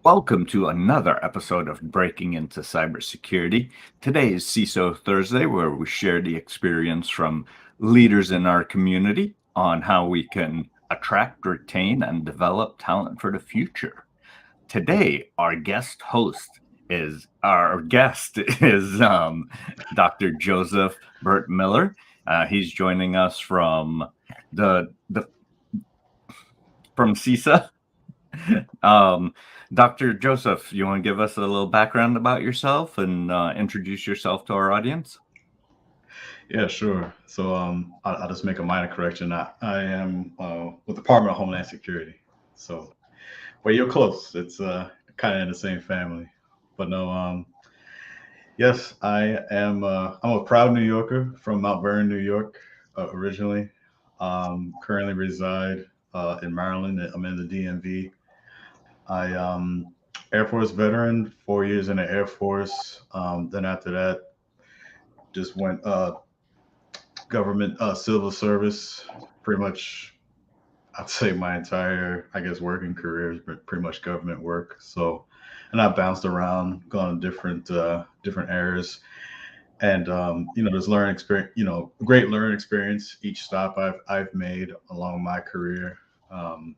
Welcome to another episode of Breaking Into Cybersecurity. Today is CISO Thursday, where we share the experience from leaders in our community on how we can attract, retain, and develop talent for the future. Today, our guest is Dr. Joseph Burt-Miller. He's joining us from from CISA. Dr. Joseph, you want to give us a little background about yourself and introduce yourself to our audience? Yeah, sure. So I'll just make a minor correction. I am with the Department of Homeland Security. So, well, you're close. It's kind of in the same family. But no, yes, I am. I'm a proud New Yorker from Mount Vernon, New York, originally. Currently reside in Maryland. I'm in the DMV. I Air Force veteran, 4 years in the Air Force. Then after that, just went government civil service. Pretty much, I'd say my entire, I guess, working career has been pretty much government work. So, and I bounced around, gone to different areas, and just learning experience. Great learning experience each stop I've made along my career. Um,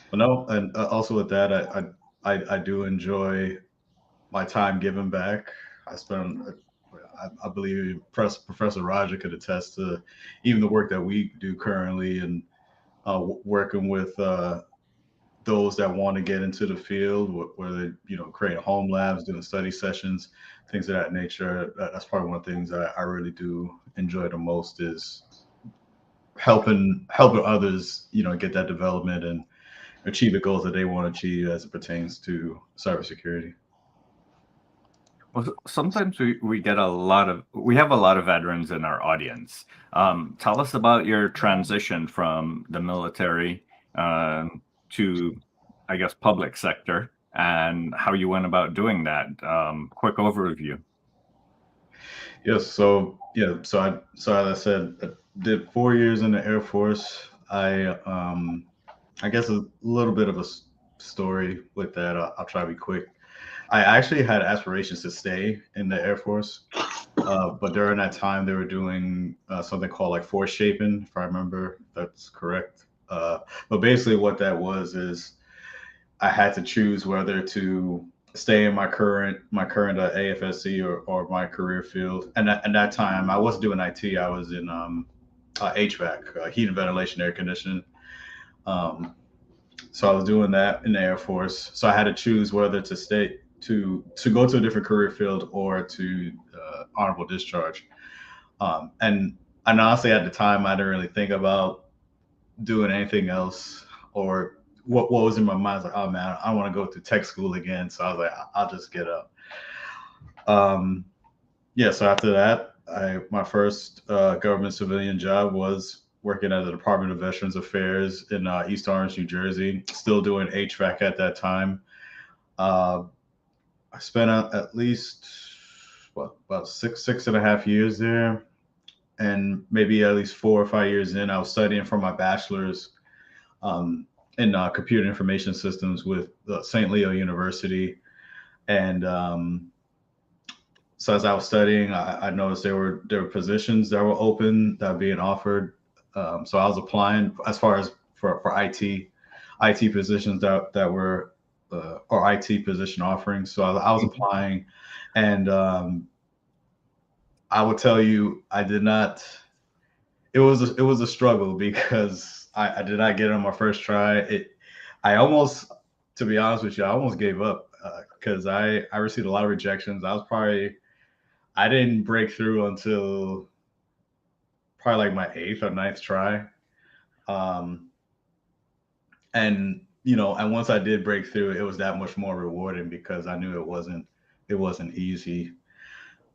but no, and also with that, I do enjoy my time giving back. I spend, I believe Professor Roger could attest to even the work that we do currently and working with those that want to get into the field, where they, create home labs, doing study sessions, things of that nature. That's probably one of the things I really do enjoy the most is helping others, get that development and achieve the goals that they want to achieve as it pertains to cybersecurity. Well, sometimes we have a lot of veterans in our audience. Tell us about your transition from the military to, I guess, public sector and how you went about doing that. Quick overview. Yes. So as I said, I did 4 years in the Air Force. I guess a little bit of story with that. I'll try to be quick. I actually had aspirations to stay in the Air Force, but during that time they were doing something called like force shaping, if I remember that's correct. But basically, what that was is I had to choose whether to stay in my current AFSC or my career field. And that time I wasn't doing IT. I was in HVAC, heat and ventilation, air conditioning. Um, so I was doing that in the Air Force. So I had to choose whether to stay to go to a different career field or to honorable discharge. And honestly, at the time, I didn't really think about doing anything else or what was in my mind. I was like, oh man, I want to go to tech school again. So I was like, I'll just get up. Um, yeah. So after that, my first government civilian job was working at the Department of Veterans Affairs in East Orange, New Jersey. Still doing HVAC at that time. Uh, I spent at least about six and a half years there, and maybe at least 4 or 5 years in, I was studying for my bachelor's um, in computer information systems with St. Leo University. And so as I was studying, I noticed there were positions that were open that were being offered. So I was applying as far as for IT positions that were or IT position offerings. So I was applying, and I will tell you, I did not. It was a struggle because I did not get it on my first try. I almost, to be honest with you, I almost gave up because I received a lot of rejections. I didn't break through until probably like my eighth or ninth try. Um, and and once I did break through, it was that much more rewarding because I knew it wasn't easy.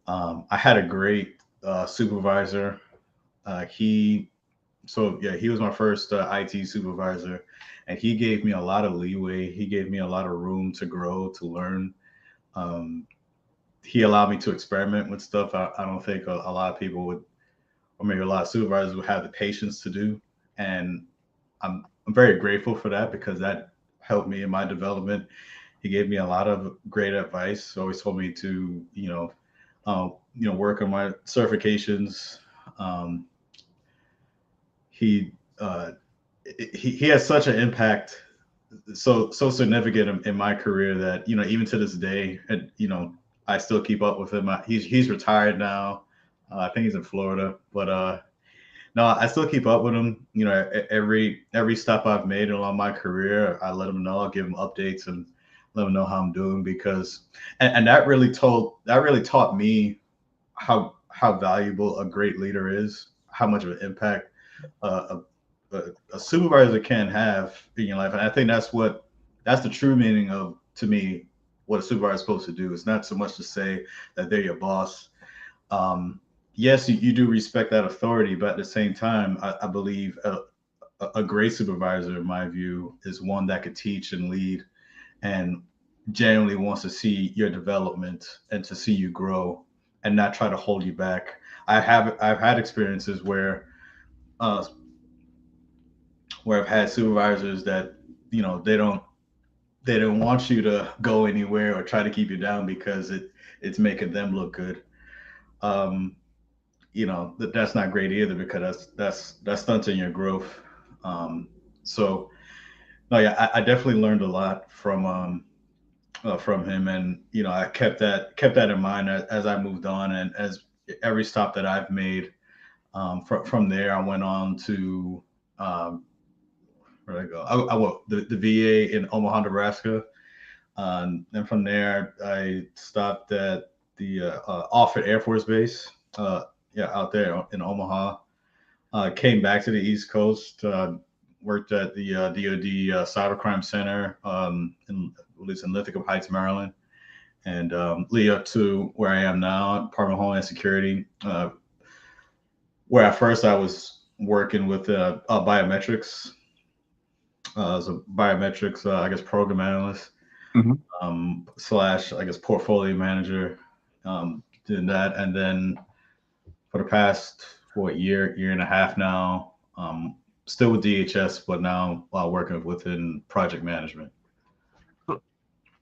I had a great supervisor. He So yeah, he was my first IT supervisor, and he gave me a lot of leeway. He gave me a lot of room to grow, to learn. Um, he allowed me to experiment with stuff. I don't think a lot of people would, or maybe a lot of supervisors would have the patience to do. And I'm very grateful for that because that helped me in my development. He gave me a lot of great advice. Always told me to, work on my certifications. Um, he uh, he has such an impact, so significant in my career that even to this day, and I still keep up with him. He's retired now. I think he's in Florida, but no, I still keep up with him. Every step I've made along my career, I let him know. I'll give him updates and let him know how I'm doing, because and that really taught me how valuable a great leader is, how much of an impact a supervisor can have in your life. And I think that's the true meaning of, to me, what a supervisor is supposed to do. It's not so much to say that they're your boss. Um, yes, you do respect that authority, but at the same time, I believe a great supervisor, in my view, is one that could teach and lead and genuinely wants to see your development and to see you grow and not try to hold you back. I've had experiences uh, where I've had supervisors that they don't want you to go anywhere or try to keep you down because it's making them look good. Um, that's not great either, because that's stunting your growth. Um, so no, yeah, I definitely learned a lot from him, and I kept that in mind as I moved on, and as every stop that I've made. From there, I went on to um, where did I go? I went the VA in Omaha, Nebraska. And from there, I stopped at the Offutt Air Force Base, out there in Omaha. Came back to the East Coast, worked at the DoD Cybercrime Center, at least in Lithicum Heights, Maryland, and lead up to where I am now, Department of Homeland Security, where at first I was working with biometrics, as a biometrics, I guess, program analyst, Mhm. slash, I guess, portfolio manager, doing that. And then for the past, year and a half now, still with DHS, but now working within project management.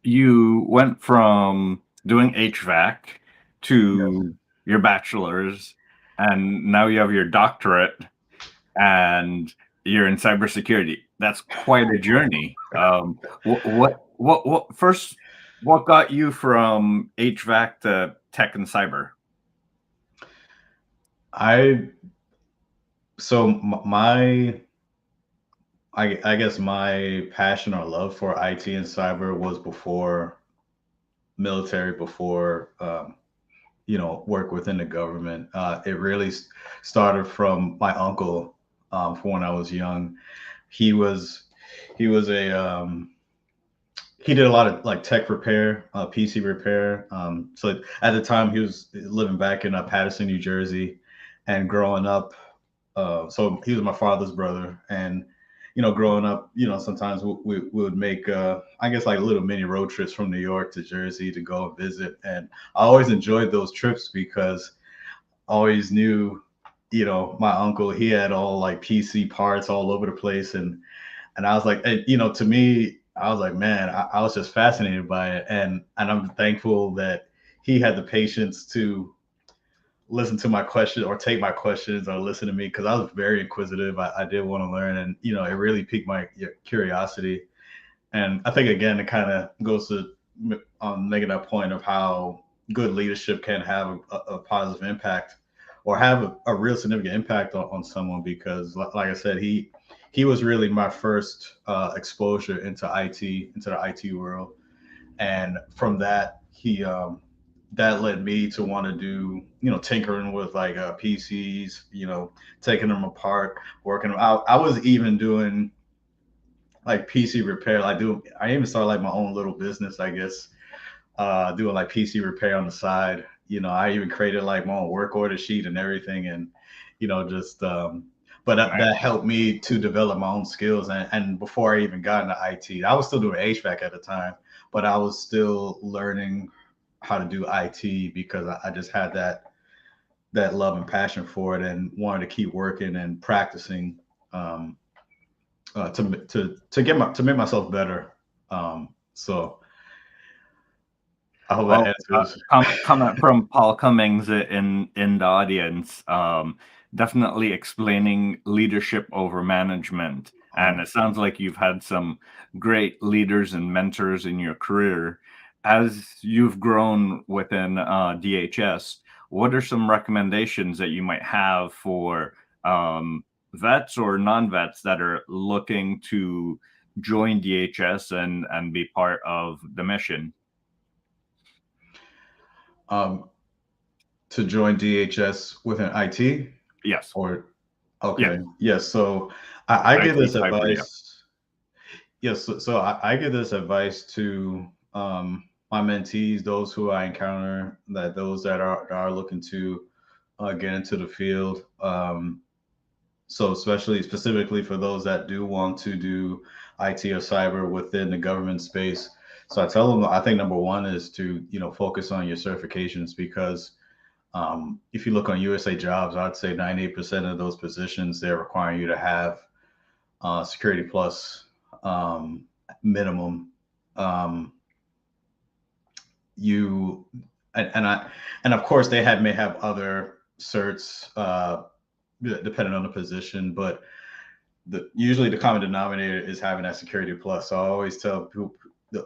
You went from doing HVAC Yes. to your bachelor's, and now you have your doctorate, and you're in cybersecurity. That's quite a journey. First, what got you from HVAC to tech and cyber? I so my I guess my passion or love for IT and cyber was before military, before work within the government. It really started from my uncle, from when I was young. He was he was a he did a lot of like tech repair, PC repair. So at the time he was living back in Paterson, New Jersey, and growing up. So he was my father's brother, and growing up, sometimes we would make, I guess, like little mini road trips from New York to Jersey to go and visit, and I always enjoyed those trips because I always knew, my uncle, he had all like PC parts all over the place, and I was like, to me, I was like, man, I was just fascinated by it, and I'm thankful that he had the patience to listen to my questions or take my questions or listen to me, because I was very inquisitive. I did want to learn, and it really piqued my curiosity. And I think, again, it kind of goes to making that point of how good leadership can have a positive impact, or have a real significant impact on someone, because like I said, he was really my first exposure into the IT world. And from that, he that led me to want to do, tinkering with like PCs, taking them apart, working them out. I was even doing like PC repair. I even started like my own little business, I guess, doing like PC repair on the side. I even created like my own work order sheet and everything, and just but that helped me to develop my own skills. And before I even got into IT, I was still doing HVAC at the time, but I was still learning how to do IT, because I just had that love and passion for it, and wanted to keep working and practicing, to make myself better. So I hope that Well, answers. comment from Paul Cummings in the audience, definitely explaining leadership over management. And it sounds like you've had some great leaders and mentors in your career. As you've grown within DHS, what are some recommendations that you might have for vets or non-vets that are looking to join DHS and be part of the mission? To join DHS within IT? Yes. Or Yeah. okay, yes. So I give IT this cyber, yeah. advice. Yes, so I give this advice to my mentees, those who I encounter, those that are looking to get into the field. So specifically for those that do want to do IT or cyber within the government space. So I tell them, I think number one is to focus on your certifications, because if you look on USA Jobs, I'd say 98% of those positions, they're requiring you to have Security Plus minimum. Um, you and of course they may have other certs depending on the position, but usually the common denominator is having that Security Plus. So I always tell people,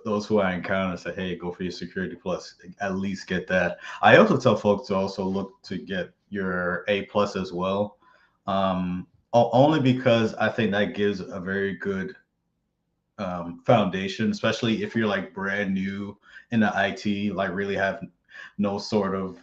those who I encounter, say, hey, go for your Security Plus, at least get that. I also tell folks to also look to get your A plus as well, only because I think that gives a very good foundation, especially if you're like brand new in the IT, like really have no sort of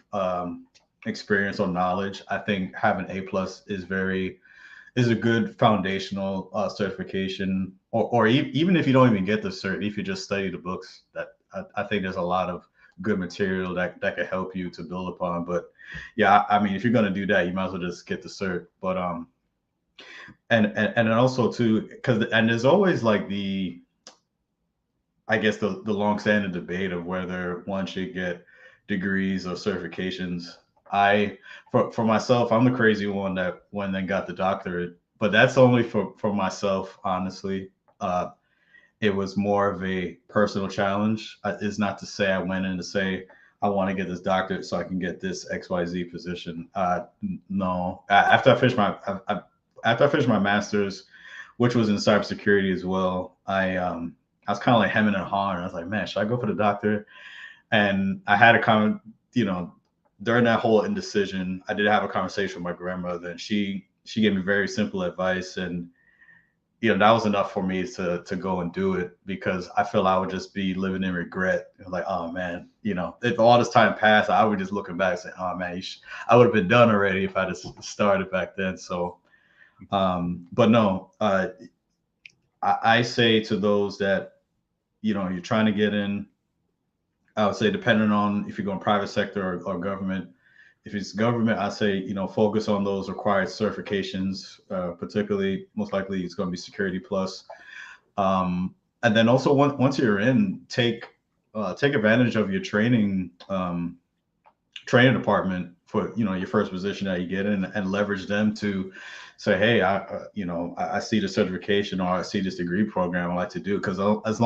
experience or knowledge. I think having A plus is a good foundational certification, even if you don't even get the cert, if you just study the books, that I think there's a lot of good material that can help you to build upon. But yeah, I mean, if you're going to do that, you might as well just get the cert. But and then also too, because there's always like I guess the long-standing debate of whether one should get degrees or certifications. For myself, I'm the crazy one that went and got the doctorate, but that's only for myself, honestly. It was more of a personal challenge. It's not to say I went in to say I want to get this doctorate so I can get this XYZ position. No. After I finished my master's, which was in cybersecurity as well, I was kind of like hemming and hawing. I was like, man, should I go for the doctor? And I had a comment, during that whole indecision, I did have a conversation with my grandmother, and she gave me very simple advice, and that was enough for me to go and do it, because I feel I would just be living in regret. Like, oh man, if all this time passed, I would just looking back and say, oh man, I would have been done already if I just started back then. So, but no, I say to those that you're trying to get in, I would say, depending on if you're going private sector or government. If it's government, I say, focus on those required certifications, particularly most likely it's going to be Security Plus. And then also once you're in, take advantage of your training department for, your first position that you get in, and leverage them to say, hey, I see the certification, or I see this degree program I like to do. Because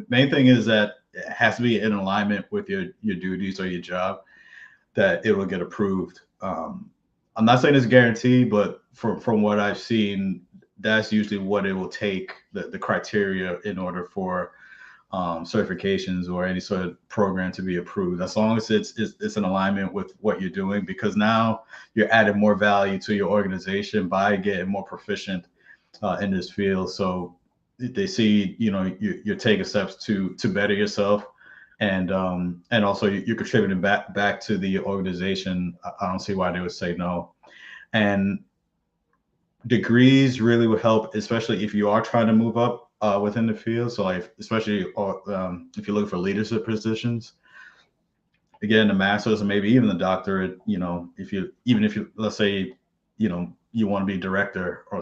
main thing is that it has to be in alignment with your duties or your job, that it will get approved. I'm not saying it's guaranteed, but from what I've seen, that's usually what it will take, the criteria in order for certifications or any sort of program to be approved, as long as it's in alignment with what you're doing, because now you're adding more value to your organization by getting more proficient in this field. So they see, you're taking steps to better yourself, and also you're contributing back to the organization. I don't see why they would say no. And degrees really would help, especially if you are trying to move up within the field. So like, especially if you're looking for leadership positions, again, the master's and maybe even the doctorate, if you let's say, you want to be director or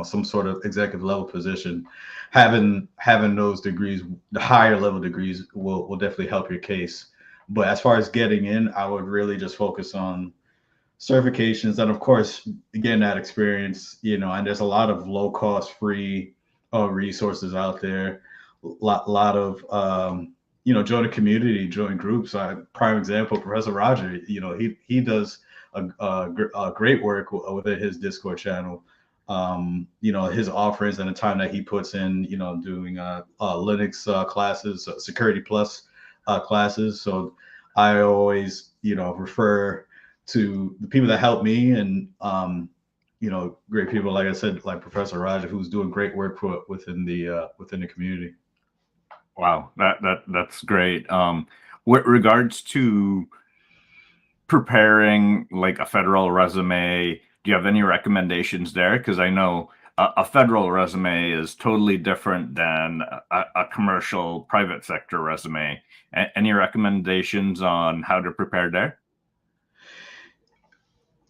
some sort of executive level position, having those degrees, the higher level degrees, will definitely help your case. But as far as getting in, I would really just focus on certifications, and of course getting that experience, and there's a lot of low cost free resources out there, lot of join a community, join groups. Prime example, Professor Roger. He does a great work within his Discord channel. His offerings and the time that he puts in, doing Linux classes, Security Plus classes. So I always, refer to the people that help me, and great people, like I said, like Professor Roger, who's doing great work within the community. Wow, that's great. With regards to preparing like a federal resume, do you have any recommendations there? Because I know a federal resume is totally different than a commercial private sector resume. Any recommendations on how to prepare there?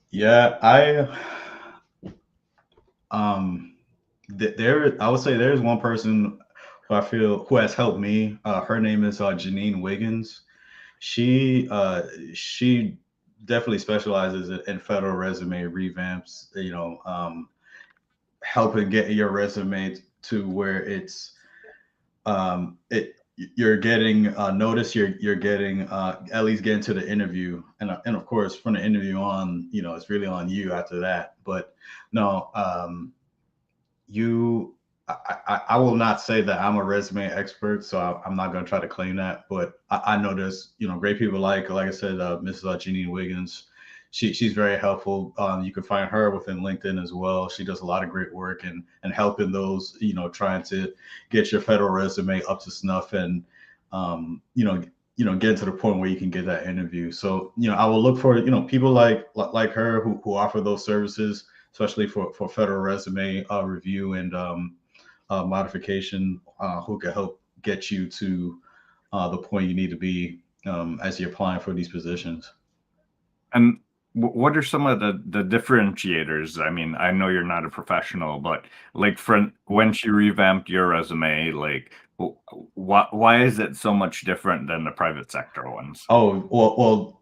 Yeah, I would say there's one person who I feel who has helped me. Her name is Janine Wiggins. She definitely specializes in federal resume revamps. Helping get your resume to where it you're getting notice, you're getting at least getting to the interview, and of course from the interview on, it's really on you after that. But no, you I will not say that I'm a resume expert, so I'm not going to try to claim that. But I know there's great people like I said, Mrs. Janine Wiggins. She's very helpful. You can find her within LinkedIn as well. She does a lot of great work and helping those, trying to get your federal resume up to snuff, and get to the point where you can get that interview. So I will look for people like her who offer those services, especially for federal resume review and modification, who can help get you to the point you need to be as you're applying for these positions. And what are some of the differentiators? I mean, I know you're not a professional, but like when she revamped your resume, like why is it so much different than the private sector ones? Oh,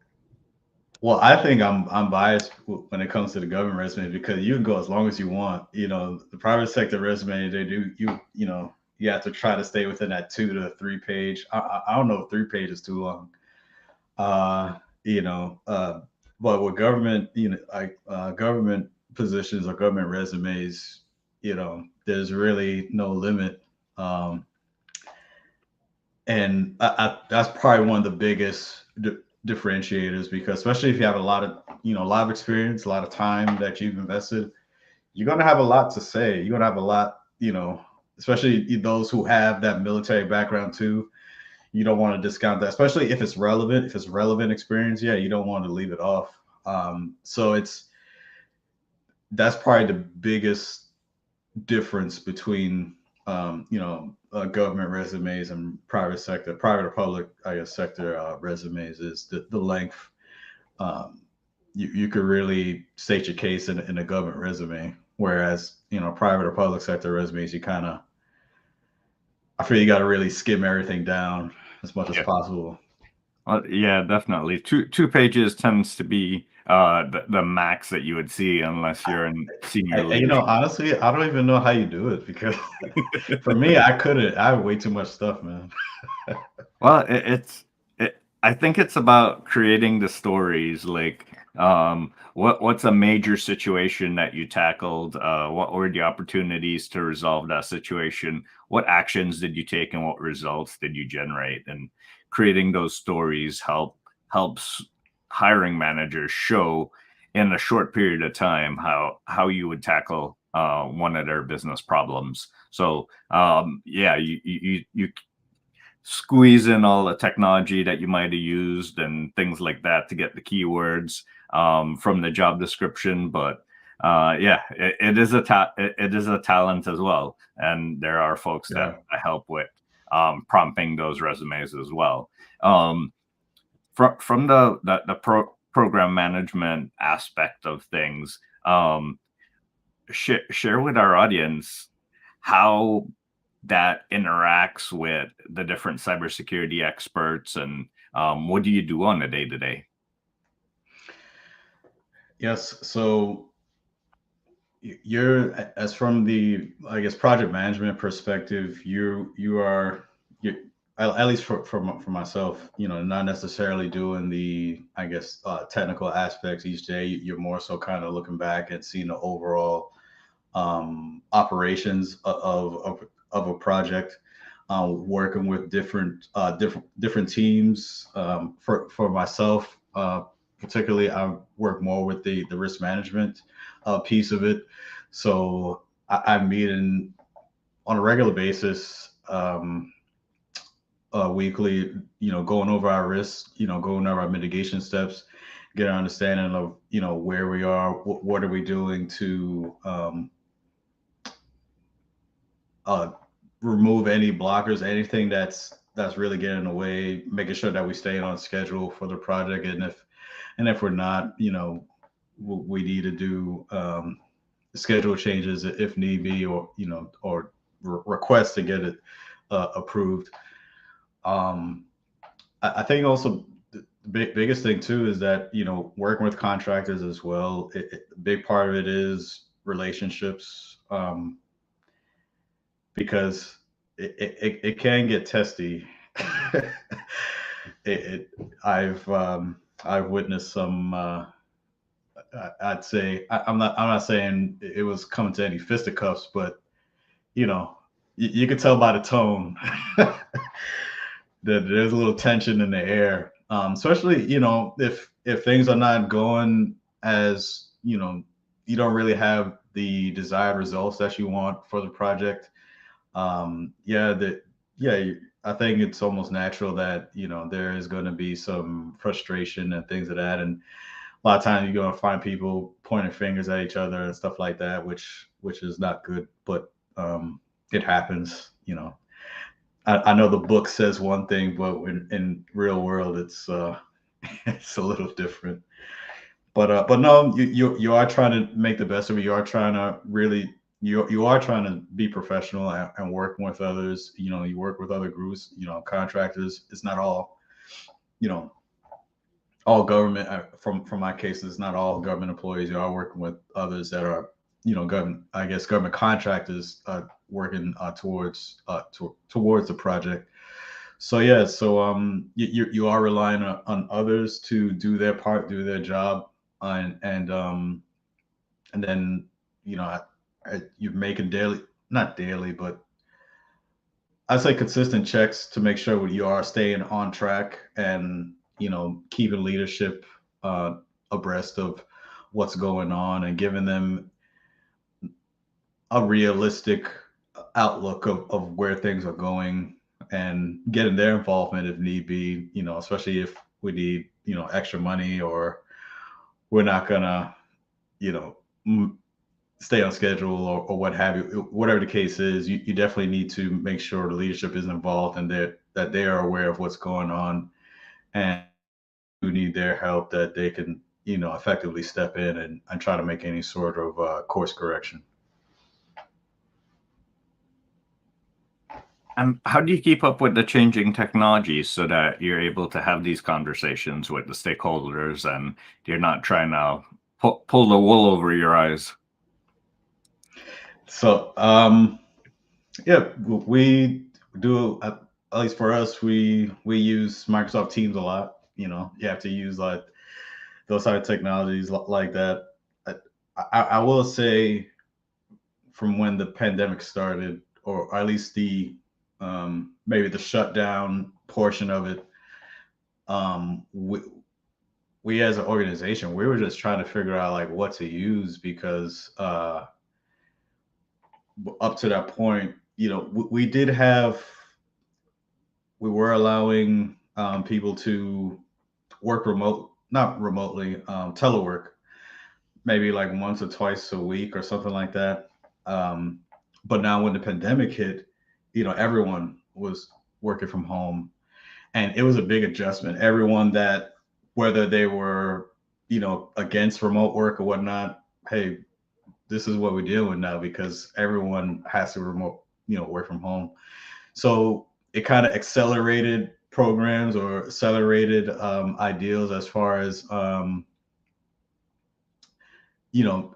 well, I think I'm biased when it comes to the government resume, because you can go as long as you want. The private sector resume, they do you have to try to stay within that 2 to 3 page. I don't know if 3 pages is too long. Uh, you know, uh, but with government, like government positions or government resumes, there's really no limit. Um, and that's probably one of the biggest differentiators, because especially if you have a lot of experience, a lot of time that you've invested, you're going to have a lot to say. You're going to have a lot, especially those who have that military background too. You don't want to discount that, especially if it's relevant. If it's relevant experience, yeah, you don't want to leave it off. So that's probably the biggest difference between government resumes and private or public, I guess, sector resumes, is the length. You could really state your case in a government resume, whereas private or public sector resumes, I feel you got to really skim everything down as much as Yeah. possible. Yeah, definitely. Two pages tends to be the max that you would see unless you're in senior leadership. Honestly, I don't even know how you do it, because for me, I couldn't. I have way too much stuff, man. Well, I think it's about creating the stories. Like, what's a major situation that you tackled? What were the opportunities to resolve that situation? What actions did you take, and what results did you generate? And creating those stories helps hiring managers show in a short period of time how you would tackle one of their business problems. So, yeah, you squeeze in all the technology that you might have used and things like that to get the keywords from the job description. But yeah, it is it is a talent as well, and there are folks Yeah. that help with prompting those resumes as well. From the program management aspect of things, share with our audience how that interacts with the different cybersecurity experts, and what do you do on a day to day? Yes. So you're, as from the, I guess, project management perspective, you are you at least for myself, not necessarily doing the, I guess, technical aspects each day. You're more so kind of looking back and seeing the overall operations of a project, working with different teams. For myself, particularly, I work more with the risk management piece of it. So I'm meeting on a regular basis, weekly, going over our risks, going over our mitigation steps, get an understanding of, where we are, what are we doing to remove any blockers, anything that's really getting in the way, making sure that we stay on schedule for the project. And if we're not, we need to do schedule changes if need be, or request to get it approved. I think also the biggest thing too is that, working with contractors as well. A big part of it is relationships, because it can get testy. it, I've witnessed some. I'd say I'm not saying it was coming to any fisticuffs, but you could tell by the tone that there's a little tension in the air. Especially, if things are not going as, you don't really have the desired results that you want for the project. Yeah, I think it's almost natural that, there is going to be some frustration and things of that. And a lot of times you're going to find people pointing fingers at each other and stuff like that, which is not good, but it happens. I know the book says one thing, but in real world, it's it's a little different. But no, you are trying to make the best of it. You are trying to really, you are trying to be professional and working with others. You work with other groups, contractors. It's not all, you know, all government. From my case, it's not all government employees. You are working with others that are, government. I guess government contractors working towards the project. So yeah, you are relying on others to do their part, do their job, and then, you're making daily, not daily, but I'd say consistent checks to make sure you are staying on track, and keeping leadership abreast of what's going on, and giving them a realistic outlook of where things are going, and getting their involvement if need be, especially if we need, extra money, or we're not gonna, you know, stay on schedule, or what have you. Whatever the case is, you definitely need to make sure the leadership is involved, and that they are aware of what's going on, and you need their help, that they can, effectively step in and try to make any sort of course correction. And how do you keep up with the changing technologies so that you're able to have these conversations with the stakeholders and you're not trying to pull the wool over your eyes? So, yeah, we do, at least for us, we use Microsoft Teams a lot. You have to use like those type of technologies like that. I will say, from when the pandemic started, or at least the maybe the shutdown portion of it, we as an organization, we were just trying to figure out like what to use, because up to that point, we were allowing people to work not remotely, telework, maybe like once or twice a week or something like that. But now when the pandemic hit, everyone was working from home, and it was a big adjustment. Everyone that, whether they were, against remote work or whatnot, hey, this is what we're dealing now, because everyone has to work from home. So it kind of accelerated programs, or accelerated ideals, as far as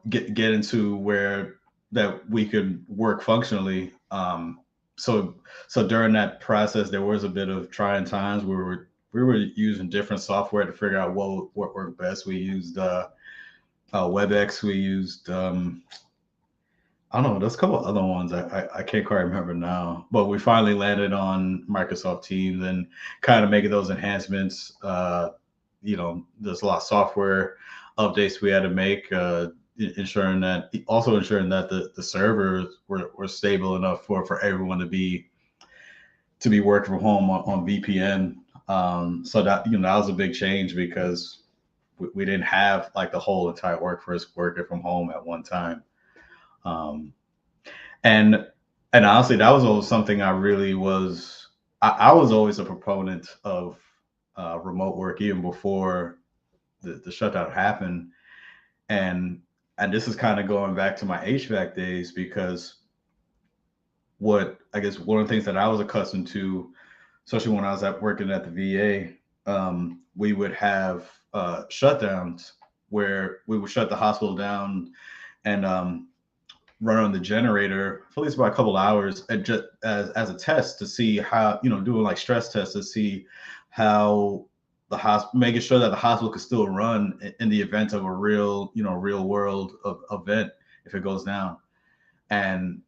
get into where that we could work functionally. so so during that process, there was a bit of trying times where we were using different software to figure out what worked best. We used WebEx. We used I don't know. There's a couple of other ones I can't quite remember now, but we finally landed on Microsoft Teams and kind of making those enhancements. There's a lot of software updates we had to make, ensuring that the servers were stable enough for everyone to be working from home on VPN. So that that was a big change because we didn't have like the whole entire workforce working from home at one time. Um, and and honestly, that was always something I really was. I was always a proponent of remote work even before the shutdown happened. And this is kind of going back to my HVAC days because what I guess one of the things that I was accustomed to, especially when I was working at the VA, we would have shutdowns where we would shut the hospital down and run on the generator for at least about a couple hours and just as a test to see how, doing like stress tests to see how the hospital, making sure that the hospital could still run in the event of a real world event if it goes down. And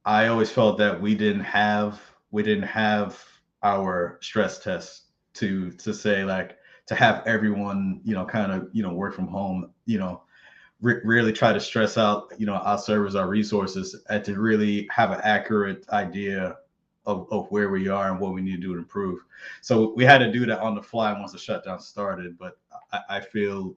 I always felt that we didn't have our stress tests to say like to have everyone kind of work from home, really try to stress out our servers, our resources, and to really have an accurate idea of where we are and what we need to do to improve. So we had to do that on the fly once the shutdown started. But I feel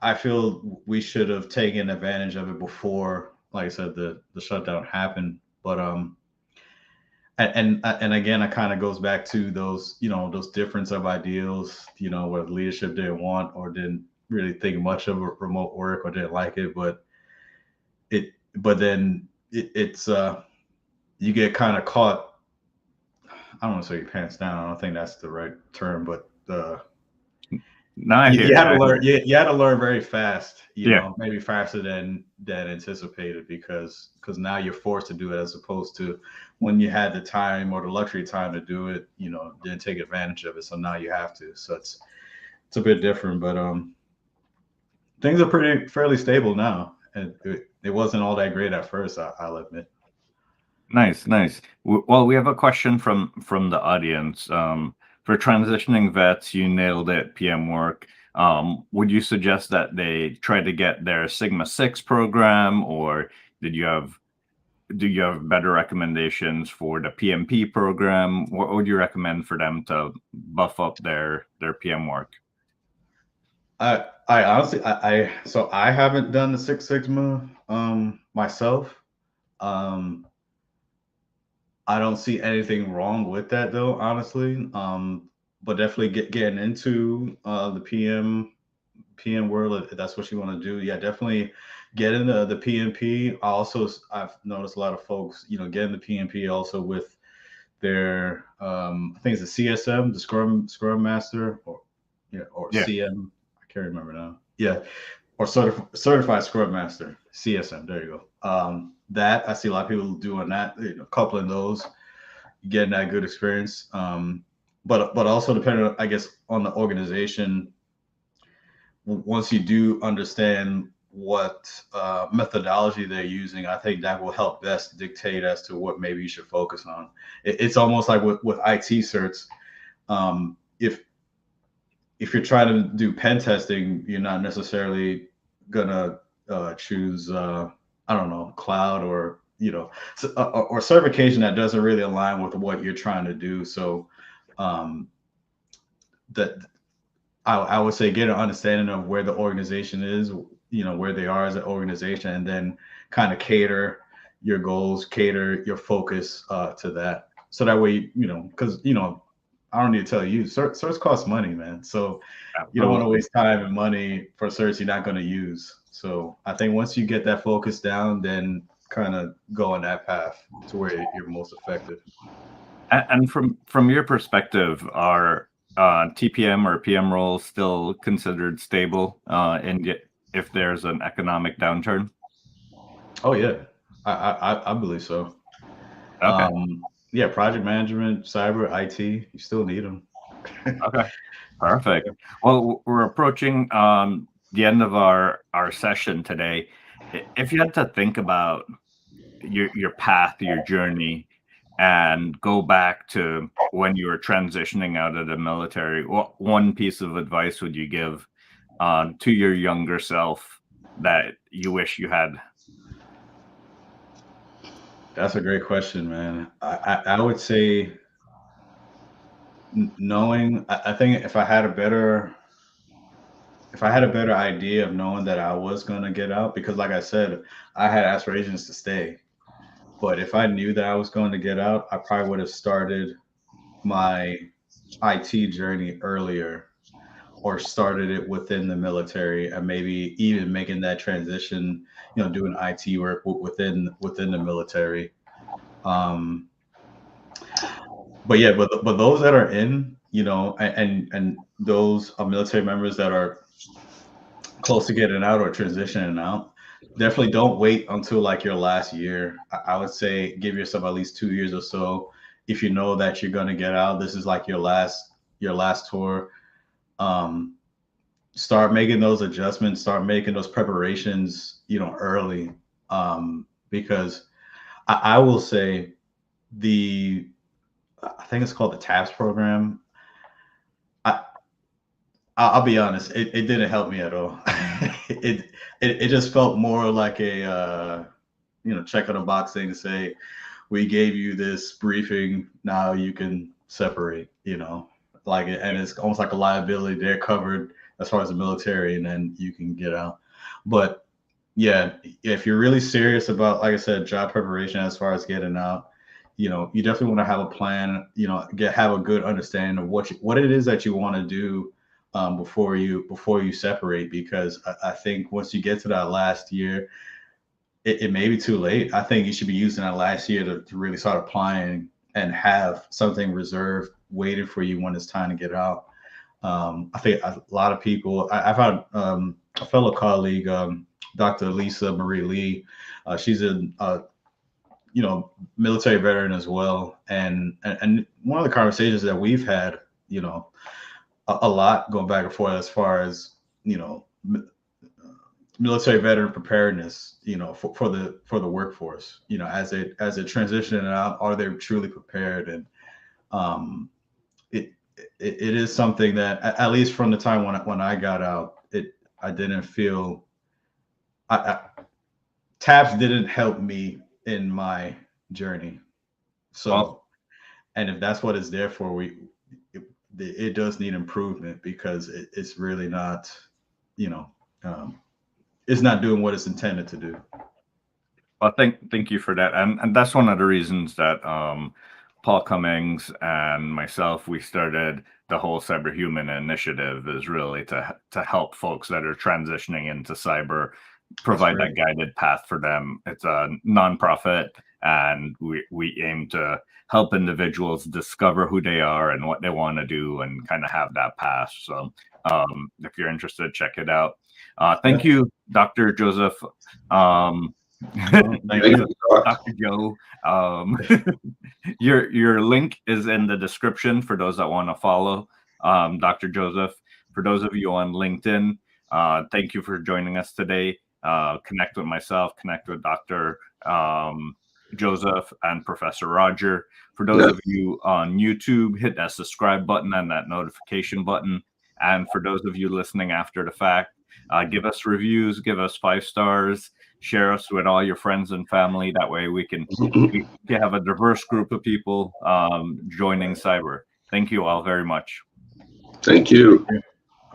I feel we should have taken advantage of it before, like I said, the shutdown happened. But and again, it kind of goes back to those difference of ideals, where the leadership didn't want or didn't really think much of remote work or didn't like it, but then it's you get kind of caught. I don't want to say your pants down. I don't think that's the right term, but No, I hear you had to you. learn. You had to learn very fast. Yeah. Maybe faster than anticipated because now you're forced to do it as opposed to when you had the time or the luxury time to do it. Didn't take advantage of it, so now you have to. So it's a bit different, but things are fairly stable now, and it wasn't all that great at first. I'll admit. Nice, nice. Well, we have a question from the audience. For transitioning vets, you nailed it. PM work. Would you suggest that they try to get their Sigma 6 program, or do you have better recommendations for the PMP program? What would you recommend for them to buff up their PM work? I honestly, so I haven't done the Six Sigma myself. I don't see anything wrong with that though, honestly. But definitely getting into the PM world if that's what you want to do. Yeah, definitely get into the PMP. I've noticed a lot of folks, getting the PMP also with their I think it's the CSM, the Scrum Master, or Yeah. CM. I can't remember now. Yeah, or certified Scrum Master, CSM. There you go. That I see a lot of people doing that, coupling those, getting that good experience. But also depending on, I guess, on the organization. Once you do understand what methodology they're using, I think that will help best dictate as to what maybe you should focus on. It's almost like with IT certs. If you're trying to do pen testing, you're not necessarily gonna choose I don't know, cloud or or certification that doesn't really align with what you're trying to do. So that I would say get an understanding of where the organization is, where they are as an organization, and then kind of cater your goals, cater your focus to that. So that way, because I don't need to tell you, certs cost money, man. So you don't want to waste time and money for certs you're not going to use. So I think once you get that focus down, then kind of go on that path to where you're most effective. And from your perspective, are TPM or PM roles still considered stable? And if there's an economic downturn? Oh yeah, I believe so. Okay. Yeah, project management, cyber, IT, you still need them. Okay. Perfect. Well, we're approaching the end of our session today. If you had to think about your path, your journey, and go back to when you were transitioning out of the military, what one piece of advice would you give to your younger self that you wish you had? That's a great question, man. I would say knowing. I think if I had a better idea of knowing that I was gonna get out, because like I said, I had aspirations to stay. But if I knew that I was going to get out, I probably would have started my IT journey earlier or started it within the military and maybe even making that transition, doing IT work within the military. Um, but yeah, but those that are in, and those military members that are close to getting out or transitioning out, definitely don't wait until like your last year. I would say give yourself at least 2 years or so. If you know that you're gonna get out, this is like your last tour. Um, Start making those adjustments, start making those preparations, early. Because I will say the I think it's called the TAPS program. I I'll be honest, it didn't help me at all. it just felt more like a check on a box thing to say we gave you this briefing, now you can separate, like and it's almost like a liability. They're covered as far as the military, and then you can get out. But yeah, if you're really serious about, like I said, job preparation as far as getting out, you definitely want to have a plan. Have a good understanding of what it is that you want to do before you separate. Because I think once you get to that last year, it may be too late. I think you should be using that last year to really start applying and have something reserved waiting for you when it's time to get out. I think a lot of people. I've had a fellow colleague, Dr. Lisa Marie Lee. She's a military veteran as well, and one of the conversations that we've had, a lot going back and forth as far as military veteran preparedness, for the workforce, as they transition out, are they truly prepared? And um, it is something that at least from the time when I got out, I didn't feel TAPS didn't help me in my journey. Well, So, and if that's what it's there for, it does need improvement because it's really not, you know, um, it's not doing what it's intended to do. well, thank you for that, and that's one of the reasons that Paul Cummings and myself, we started the whole Cyberhuman initiative, is really to help folks that are transitioning into cyber, That's provide great. that guided path for them. It's a nonprofit, and we aim to help individuals discover who they are and what they want to do, and kind of have that path. So, if you're interested, check it out. Yeah. Thank you, Dr. Joseph. Um, Thank you. Dr. Joe. Your link is in the description for those that want to follow Dr. Joseph. For those of you on LinkedIn, thank you for joining us today. Connect with myself, connect with Dr. Joseph and Professor Roger. For those of you on YouTube, hit that subscribe button and that notification button. And for those of you listening after the fact, give us reviews, give us 5 stars, share us with all your friends and family. That way we can have a diverse group of people joining cyber. Thank you all very much. Thank you.